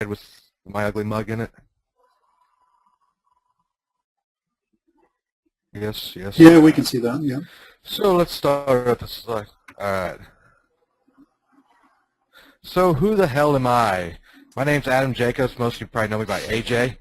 with my ugly mug in it. Yes, yes. Yeah, we can see that, yeah. So let's start at the select. Alright. So who the hell am I? My name's Adam Jacobs. Most of you probably know me by AJ.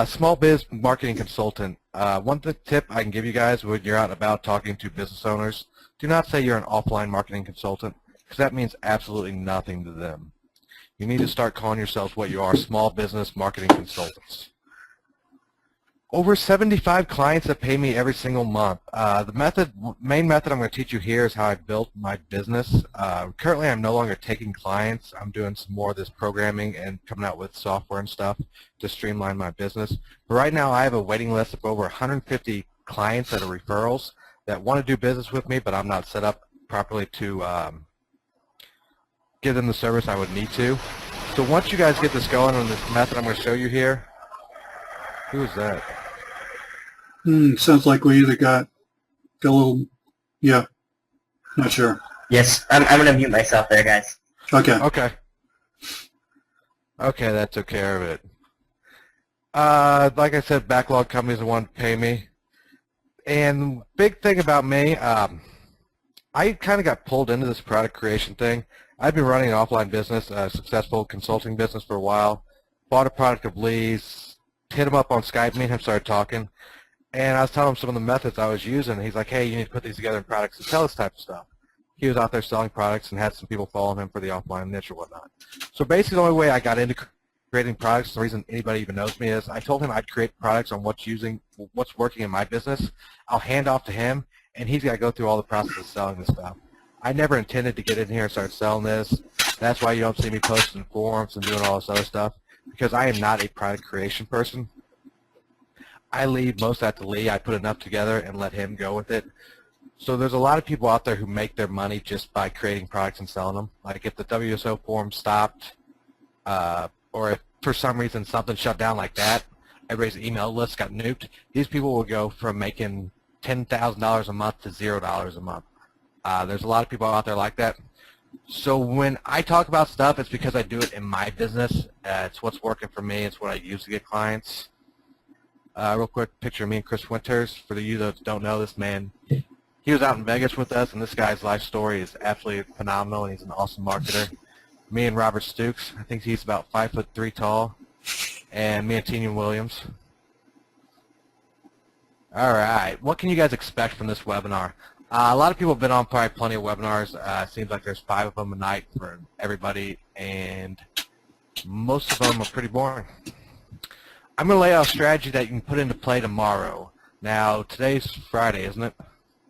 Small biz marketing consultant. One tip I can give you guys when you're out and about talking to business owners, do not say you're an offline marketing consultant, because that means absolutely nothing to them. You need to start calling yourselves what you are, small business marketing consultants. Over 75 clients that pay me every single month. The main method I'm going to teach you here is how I built my business. Currently, I'm no longer taking clients. I'm doing some more of this programming and coming out with software and stuff to streamline my business. But right now, I have a waiting list of over 150 clients that are referrals that want to do business with me, but I'm not set up properly to give them the service I would need to. So once you guys get this going on this method I'm going to show you here, who is that? Sounds like we either got a little, yeah, not sure. Yes, I'm going to mute myself there, guys. Okay. Okay. Okay, that took care of it. Like I said, backlog companies are the one to pay me. And big thing about me, I kind of got pulled into this product creation thing. I've been running an offline business, a successful consulting business for a while. Bought a product of Lee's, hit him up on Skype, me and him started talking. And I was telling him some of the methods I was using. He's like, hey, you need to put these together in products and sell this type of stuff. He was out there selling products and had some people following him for the offline niche or whatnot. So basically the only way I got into creating products, the reason anybody even knows me is I told him I'd create products on what's working in my business. I'll hand off to him, and he's got to go through all the process of selling this stuff. I never intended to get in here and start selling this. That's why you don't see me posting forums and doing all this other stuff, because I am not a product creation person. I leave most of that to Lee. I put enough together and let him go with it. So there's a lot of people out there who make their money just by creating products and selling them. Like if the WSO forum stopped, or if for some reason something shut down like that, everybody's email list got nuked, these people will go from making $10,000 a month to $0 a month. There's a lot of people out there like that. So when I talk about stuff, it's because I do it in my business. It's what's working for me. It's what I use to get clients. Real quick picture of me and Chris Winters. For you that don't know this man, he was out in Vegas with us, and this guy's life story is absolutely phenomenal, and he's an awesome marketer. Me and Robert Stukes, I think he's about 5'3" tall, and me and Tinian Williams. All right, what can you guys expect from this webinar? A lot of people have been on probably plenty of webinars. Seems like there's 5 of them a night for everybody, and most of them are pretty boring. I'm going to lay out a strategy that you can put into play tomorrow. Now, today's Friday, isn't it?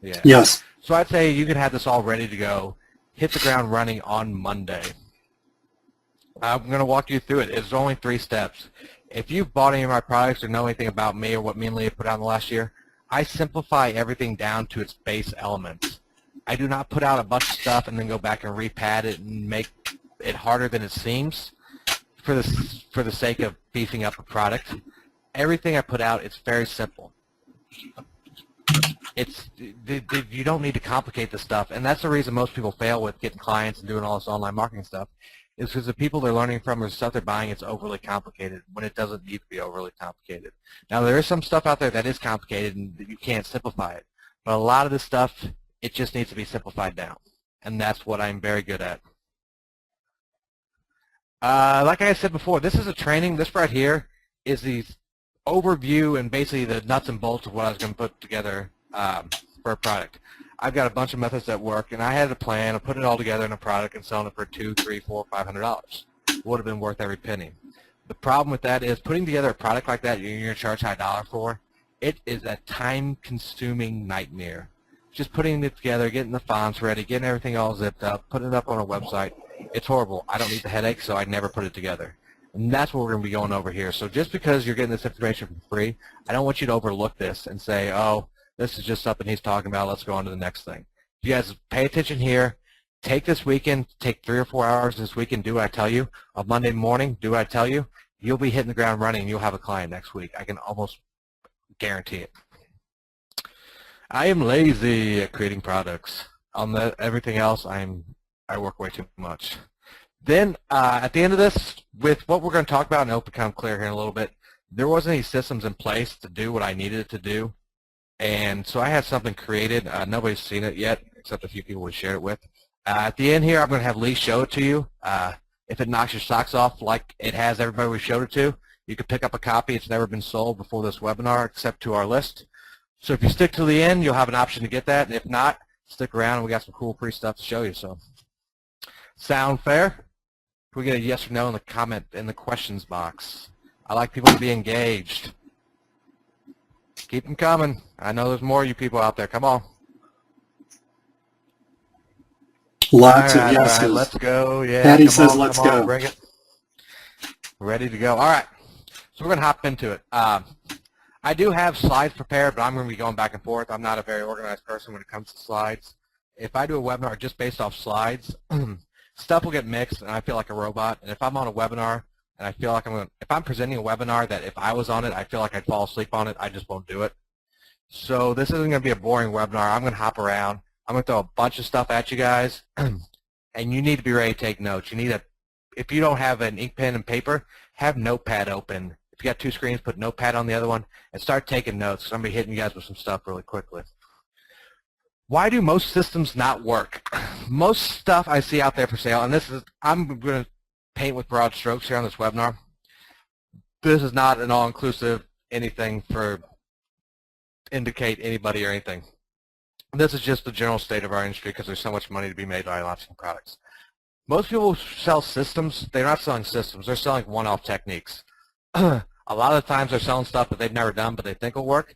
Yeah. Yes. So I'd say you can have this all ready to go, hit the ground running on Monday. I'm going to walk you through it. It's only 3 steps. If you've bought any of my products or know anything about me or what me and Leah put out in the last year, I simplify everything down to its base elements. I do not put out a bunch of stuff and then go back and repad it and make it harder than it seems for the sake of beefing up a product. Everything I put out, it's very simple. You don't need to complicate this stuff, and that's the reason most people fail with getting clients and doing all this online marketing stuff, is because the people they're learning from or the stuff they're buying, it's overly complicated when it doesn't need to be overly complicated. Now, there is some stuff out there that is complicated and you can't simplify it, but a lot of this stuff, it just needs to be simplified down, and that's what I'm very good at. Like I said before, this is a training. This right here is the overview and basically the nuts and bolts of what I was going to put together for a product. I've got a bunch of methods that work, and I had a plan of putting it all together in a product and selling it for $200, $300, $400, $500. Would have been worth every penny. The problem with that is putting together a product like that you're going to charge high dollar for, it is a time-consuming nightmare. Just putting it together, getting the fonts ready, getting everything all zipped up, putting it up on a website, it's horrible. I don't need the headache, so I never put it together. And that's what we're going to be going over here. So just because you're getting this information for free, I don't want you to overlook this and say, oh, this is just something he's talking about, let's go on to the next thing. You guys pay attention here. Take this weekend, take 3 or 4 hours this weekend, do what I tell you. On Monday morning, do what I tell you. You'll be hitting the ground running. You'll have a client next week. I can almost guarantee it. I am lazy at creating products. On everything else, I work way too much. Then at the end of this, with what we're going to talk about, and it'll become clear here in a little bit, there wasn't any systems in place to do what I needed it to do. And so I had something created. Nobody's seen it yet, except a few people we shared it with. At the end here, I'm going to have Lee show it to you. If it knocks your socks off like it has everybody we showed it to, you can pick up a copy. It's never been sold before this webinar except to our list. So if you stick to the end, you'll have an option to get that. And if not, stick around, and we got some cool free stuff to show you. So, sound fair? Can we get a yes or no in the comment in the questions box? I like people to be engaged. Keep them coming. I know there's more of you people out there. Come on. Lots All of right, yeses. all right, let's go. Yeah, Patty come says on, let's come on, go. bring it. We're ready to go. All right. So we're going to hop into it. I do have slides prepared, but I'm going to be going back and forth. I'm not a very organized person when it comes to slides. If I do a webinar just based off slides, stuff will get mixed, and I feel like a robot. And if I'm on a webinar and I feel like if I'm presenting a webinar that if I was on it, I feel like I'd fall asleep on it, I just won't do it. So this isn't going to be a boring webinar. I'm going to hop around. I'm going to throw a bunch of stuff at you guys, and you need to be ready to take notes. You need if you don't have an ink pen and paper, have Notepad open. If you got two screens, put Notepad on the other one and start taking notes. I'm going to be hitting you guys with some stuff really quickly. Why do most systems not work? Most stuff I see out there for sale, and I'm going to paint with broad strokes here on this webinar. This is not an all-inclusive anything for indicate anybody or anything. This is just the general state of our industry because there's so much money to be made by launching products. Most people sell systems. They're not selling systems. They're selling one-off techniques. A lot of the times they're selling stuff that they've never done but they think will work.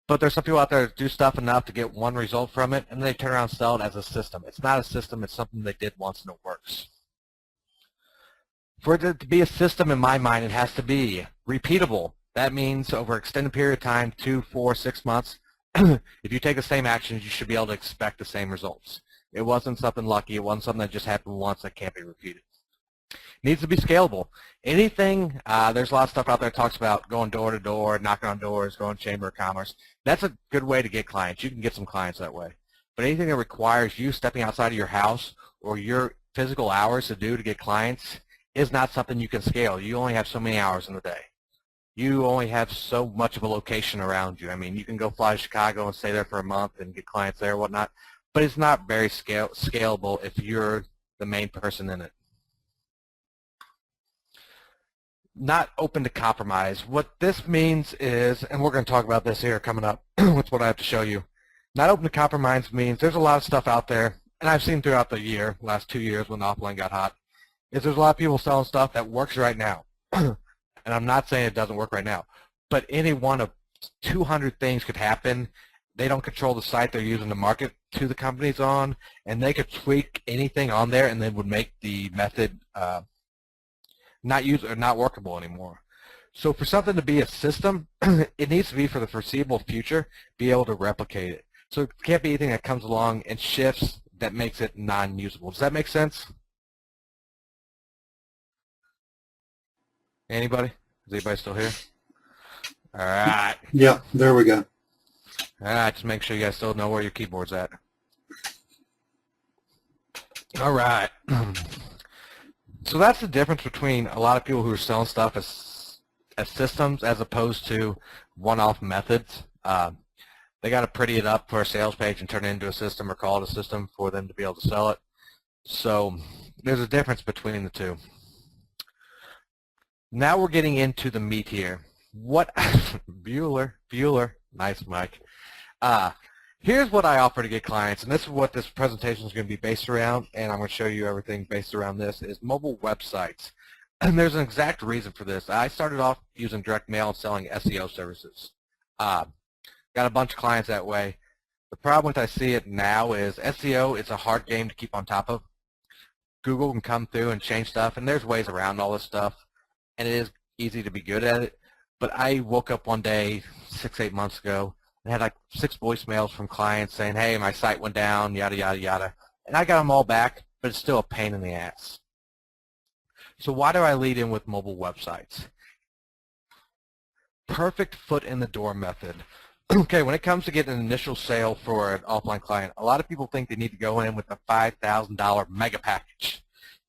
But there's some people out there that do stuff enough to get one result from it, and they turn around and sell it as a system. It's not a system. It's something they did once and it works. For it to be a system, in my mind, it has to be repeatable. That means over an extended period of time, 2, 4, 6 months, if you take the same actions, you should be able to expect the same results. It wasn't something lucky. It wasn't something that just happened once that can't be repeated. It needs to be scalable. Anything, there's a lot of stuff out there that talks about going door to door, knocking on doors, going Chamber of Commerce. That's a good way to get clients. You can get some clients that way. But anything that requires you stepping outside of your house or your physical hours to do to get clients is not something you can scale. You only have so many hours in the day. You only have so much of a location around you. I mean, you can go fly to Chicago and stay there for a month and get clients there or whatnot, but it's not very scalable if you're the main person in it. Not open to compromise. What this means is, and we're going to talk about this here coming up, with what I have to show you. Not open to compromise means there's a lot of stuff out there, and I've seen throughout the year, last 2 years when the offline got hot, is there's a lot of people selling stuff that works right now. And I'm not saying it doesn't work right now, but any one of 200 things could happen. They don't control the site they're using to market to the companies on, and they could tweak anything on there and then would make the method not workable anymore. So for something to be a system, it needs to be for the foreseeable future, be able to replicate it. So it can't be anything that comes along and shifts that makes it non-usable. Does that make sense? Anybody? Is anybody still here? All right. Yeah, there we go. All right, just make sure you guys still know where your keyboard's at. All right. So that's the difference between a lot of people who are selling stuff as systems as opposed to one-off methods. They got to pretty it up for a sales page and turn it into a system or call it a system for them to be able to sell it. So there's a difference between the two. Now we're getting into the meat here. What Bueller, nice Mike. Here's what I offer to get clients, and this is what this presentation is going to be based around, and I'm going to show you everything based around this, is mobile websites. And there's an exact reason for this. I started off using direct mail and selling SEO services. Got a bunch of clients that way. The problem with I see it now is SEO is a hard game to keep on top of. Google can come through and change stuff, and there's ways around all this stuff. And it is easy to be good at it, but I woke up one day 6-8 months ago and had like 6 voicemails from clients saying, hey, my site went down, yada, yada, yada. And I got them all back, but it's still a pain in the ass. So why do I lead in with mobile websites? Perfect foot in the door method. Okay, when it comes to getting an initial sale for an offline client, a lot of people think they need to go in with a $5,000 mega package.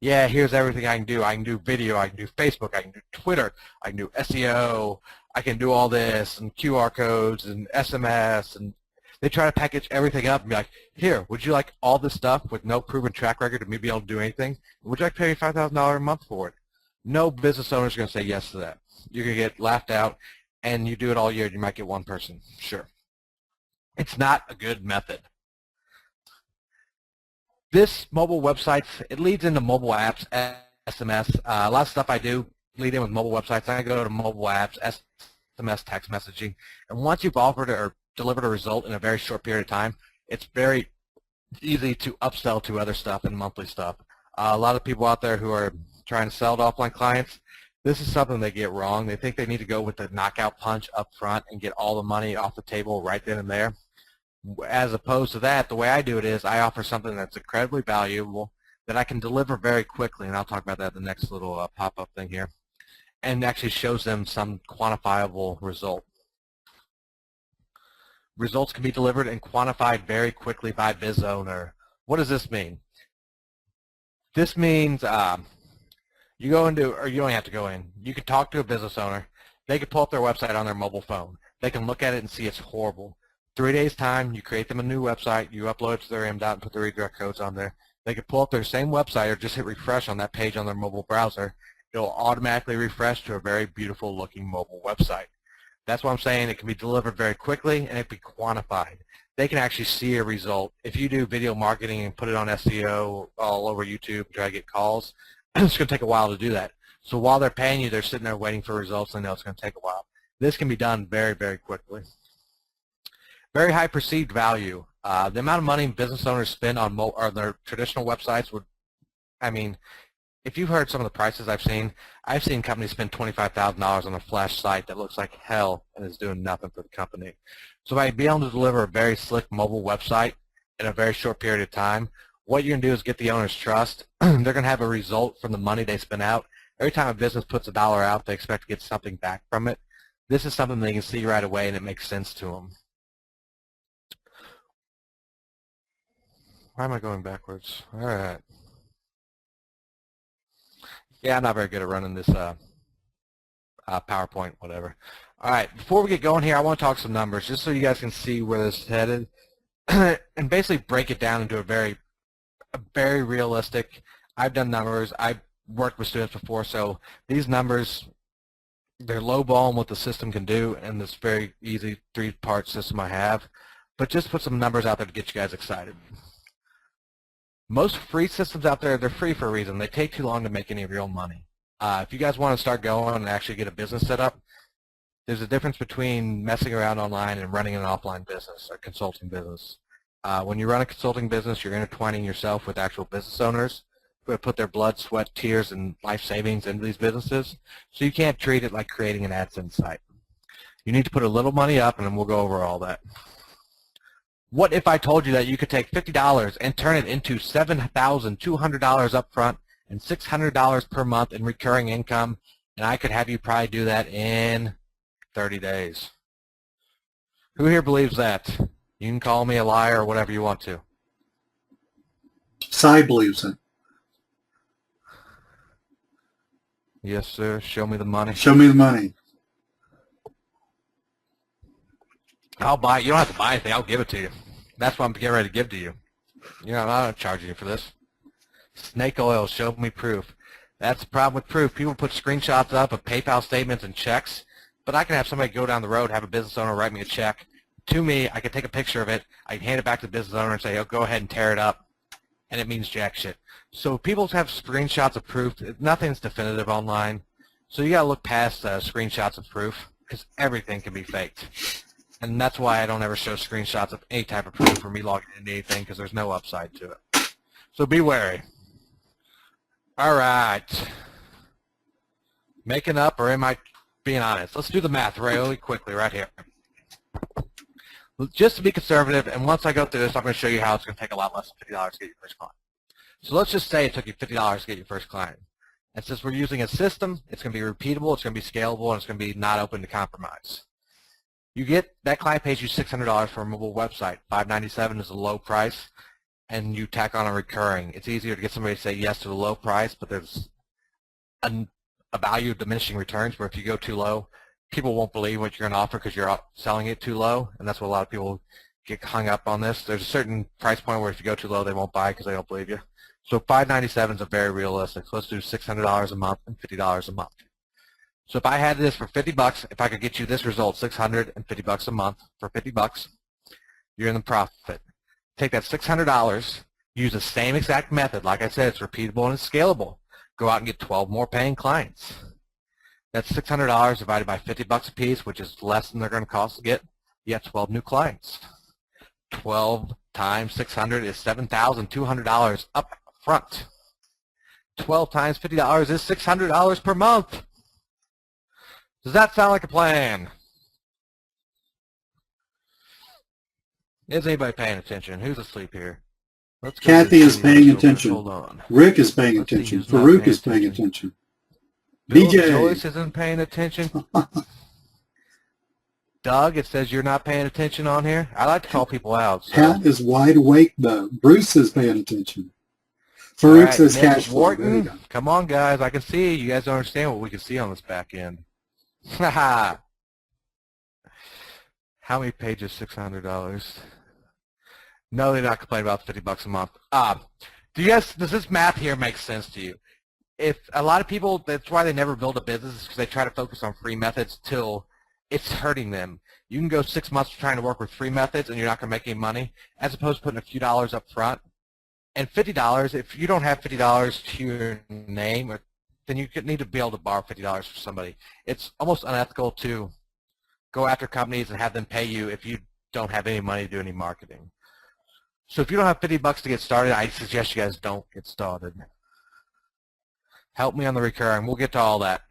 yeah, here's everything I can do. I can do video, I can do Facebook, I can do Twitter, I can do SEO, I can do all this, and QR codes, and SMS, and they try to package everything up and be like, here, would you like all this stuff with no proven track record of me being able to do anything? Would you like to pay me $5,000 a month for it? No business owner is going to say yes to that. You're going to get laughed out, and you do it all year, you might get one person, sure. It's not a good method. This mobile websites, it leads into mobile apps, SMS. A lot of stuff I do lead in with mobile websites. I go to mobile apps, SMS, text messaging, and once you've offered or delivered a result in a very short period of time, it's very easy to upsell to other stuff and monthly stuff. A lot of people out there who are trying to sell to offline clients, this is something they get wrong. They think they need to go with the knockout punch up front and get all the money off the table right then and there. As opposed to that, the way I do it is I offer something that's incredibly valuable that I can deliver very quickly, and I'll talk about that in the next little pop-up thing here, and actually shows them some quantifiable result. Results can be delivered and quantified very quickly by biz owner. What does this mean? This means you go into, or you don't have to go in. You can talk to a business owner. They can pull up their website on their mobile phone. They can look at it and see it's horrible. 3 days time, you create them a new website, you upload it to their MDOT and put the redirect codes on there. They can pull up their same website or just hit refresh on that page on their mobile browser. It'll automatically refresh to a very beautiful looking mobile website. That's what I'm saying. It can be delivered very quickly and it can be quantified. They can actually see a result. If you do video marketing and put it on SEO all over YouTube and try to get calls, it's going to take a while to do that. So while they're paying you, they're sitting there waiting for results and they know it's going to take a while. This can be done very, very quickly. Very high perceived value. The amount of money business owners spend on their traditional websites would, I mean, if you've heard some of the prices I've seen companies spend $25,000 on a flash site that looks like hell and is doing nothing for the company. So by being able to deliver a very slick mobile website in a very short period of time, what you're going to do is get the owner's trust. They're going to have a result from the money they spend out. Every time a business puts $1 out, they expect to get something back from it. This is something they can see right away and it makes sense to them. Why am I going backwards? All right. Yeah, I'm not very good at running this PowerPoint, whatever. All right, before we get going here, I want to talk some numbers just so you guys can see where this is headed and basically break it down into a very realistic. I've done numbers. I've worked with students before, so these numbers, they're lowballing what the system can do in this very easy 3-part system I have. But just put some numbers out there to get you guys excited. Most free systems out there, they're free for a reason. They take too long to make any real money. If you guys want to start going and actually get a business set up, there's a difference between messing around online and running an offline business or consulting business. When you run a consulting business, you're intertwining yourself with actual business owners who have put their blood, sweat, tears, and life savings into these businesses. So you can't treat it like creating an AdSense site. You need to put a little money up, and then we'll go over all that. What if I told you that you could take $50 and turn it into $7,200 up front and $600 per month in recurring income, and I could have you probably do that in 30 days? Who here believes that? You can call me a liar or whatever you want to. Cy believes it. Yes, sir. Show me the money. Show me the money. I'll buy it. You don't have to buy anything. I'll give it to you. That's what I'm getting ready to give to you. You know, I'm not charging you for this. Snake oil. Show me proof. That's the problem with proof. People put screenshots up of PayPal statements and checks, but I can have somebody go down the road, have a business owner write me a check to me. I can take a picture of it. I can hand it back to the business owner and say, oh, go ahead and tear it up, and it means jack shit. So people have screenshots of proof. Nothing's definitive online. So you got to look past screenshots of proof because everything can be faked. And that's why I don't ever show screenshots of any type of proof or me logging into anything because there's no upside to it. So be wary. All right. Making up, or am I being honest? Let's do the math really quickly right here. Just to be conservative, and once I go through this, I'm going to show you how it's going to take a lot less than $50 to get your first client. So let's just say it took you $50 to get your first client. And since we're using a system, it's going to be repeatable, it's going to be scalable, and it's going to be not open to compromise. You get that client pays you $600 for a mobile website. $597 is a low price. and you tack on a recurring, it's easier to get somebody to say yes to the low price, but there's a value of diminishing returns where if you go too low, people won't believe what you're going to offer because you're selling it too low, and that's what a lot of people get hung up on this. There's a certain price point where if you go too low, they won't buy because they don't believe you. So $597 is a very realistic. So let's do $600 a month and $50 a month. So if I had this for $50, if I could get you this result, $650 a month for $50, you're in the profit. Take that $600, use the same exact method. Like I said, it's repeatable and it's scalable. Go out and get 12 more paying clients. That's $600 divided by $50 a piece, which is less than they're going to cost to get. You have 12 new clients. 12 times 600 is $7,200 up front. 12 times $50 is $600 per month. Does that sound like a plan? Is anybody paying attention? Who's asleep here? Let's go Kathy to is the paying video. attention. Hold on. Rick is paying Let's see attention. who's not Farouk paying is paying attention. attention. Bill BJ. Joyce isn't paying attention. Doug, it says you're not paying attention on here. I like to call people out. So. Pat is wide awake though. Bruce is paying attention. All Farouk right, says Nick cash flow. There you Wharton, go. come on, guys. I can see. You guys don't understand what we can see on this back end. How many pages? $600. No, they're not complaining about $50 a month. Does this math here make sense to you? If a lot of people, that's why they never build a business, because they try to focus on free methods till it's hurting them. You can go 6 months trying to work with free methods and you're not going to make any money, as opposed to putting a few dollars up front. And $50, if you don't have $50 to your name, then you need to be able to borrow $50 from somebody. It's almost unethical to go after companies and have them pay you if you don't have any money to do any marketing. So if you don't have $50 to get started, I suggest you guys don't get started. Help me on the recurring. We'll get to all that.